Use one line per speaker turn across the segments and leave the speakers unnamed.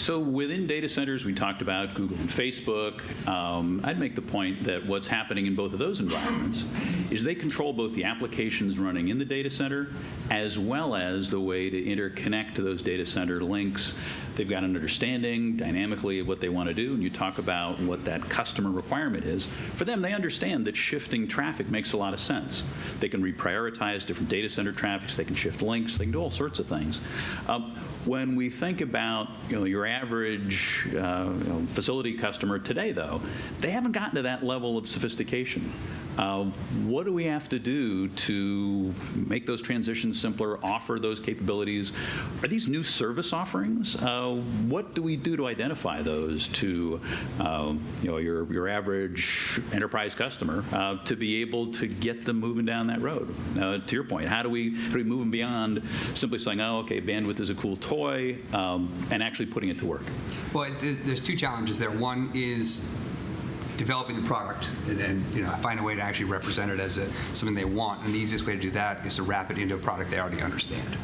So within data centers, we talked about Google and Facebook. I'd make the point that what's happening in both of those environments is they control both the applications running in the data center as well as the way to interconnect to those data center links. They've got an understanding dynamically of what they want to do, and you talk about what that customer requirement is. For them, they understand that shifting traffic makes a lot of sense. They can reprioritize different data center traffics, they can shift links, they can do all sorts of things. When we think about your average facility customer today, though, they haven't gotten to that level of sophistication. What do we have to do to make those transitions simpler, offer those capabilities? Are these new service offerings? What do we do to identify those to your average enterprise customer to be able to get them moving down that road? To your point, how do we move them beyond simply saying, oh, okay, bandwidth is a cool toy, and actually putting it to work?
Well, there's two challenges there. One is developing the product and find a way to actually represent it as something they want. And the easiest way to do that is to wrap it into a product they already understand.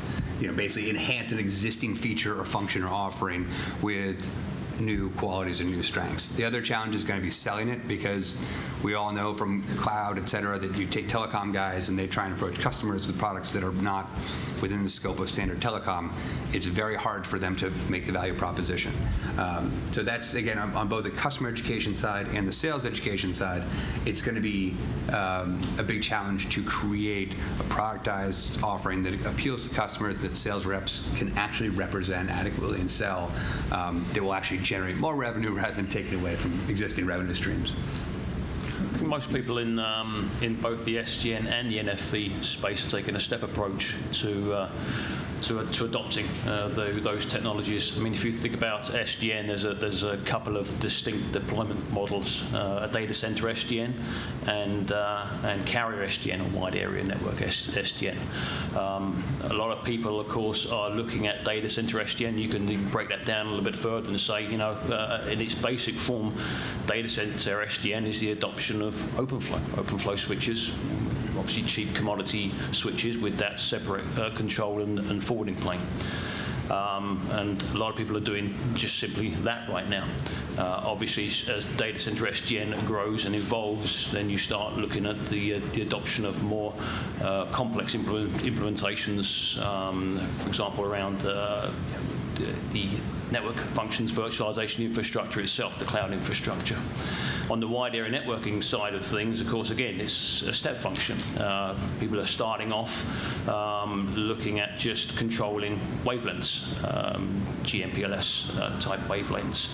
Basically enhance an existing feature or function or offering with new qualities and new strengths. The other challenge is going to be selling it, because we all know from cloud, et cetera, that you take telecom guys and they try and approach customers with products that are not within the scope of standard telecom. It's very hard for them to make the value proposition. So that's, again, on both the customer education side and the sales education side, it's going to be a big challenge to create a productized offering that appeals to customers, that sales reps can actually represent adequately and sell, that will actually generate more revenue rather than take it away from existing revenue streams.
I think most people in both the SDN and the NFV space are taking a step approach to adopting those technologies. I mean, if you think about SDN, there's a couple of distinct deployment models: a data center SDN and carrier SDN, or wide area network SDN. A lot of people, of course, are looking at data center SDN. You can even break that down a little bit further and say, in its basic form, data center SDN is the adoption of open flow switches. Obviously cheap commodity switches with that separate control and forwarding plane. And a lot of people are doing just simply that right now. Obviously, as data center SDN grows and evolves, then you start looking at the adoption of more complex implementations, for example, around the network functions virtualization infrastructure itself, the cloud infrastructure. On the wide area networking side of things, of course, again, it's a step function. People are starting off looking at just controlling wavelengths, GMPLS type wavelengths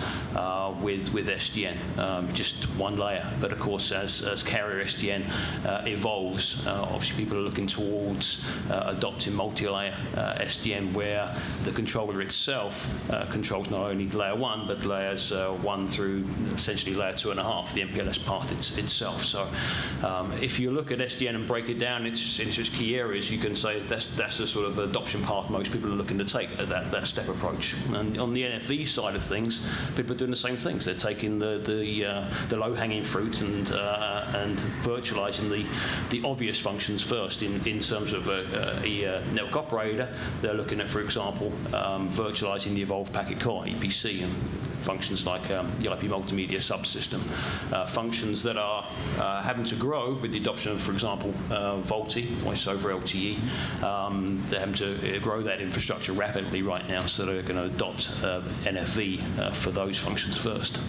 with SDN, just one layer. But of course, as carrier SDN evolves, obviously people are looking towards adopting multi-layer SDN, where the controller itself controls not only layer 1, but layers 1 through essentially layer 2.5. The MPLS path itself. So if you look at SDN and break it down into its key areas, you can say that's the sort of adoption path most people are looking to take, that step approach. And on the NFV side of things, people are doing the same things. They're taking the low-hanging fruit and virtualizing the obvious functions first. In terms of a network operator, they're looking at, for example, virtualizing the evolved packet core, EPC, and functions like the IP multimedia subsystem, functions that are having to grow with the adoption of, for example, VoLTE, voice over LTE. They're having to grow that infrastructure rapidly right now, so they're going to adopt NFV for those functions first.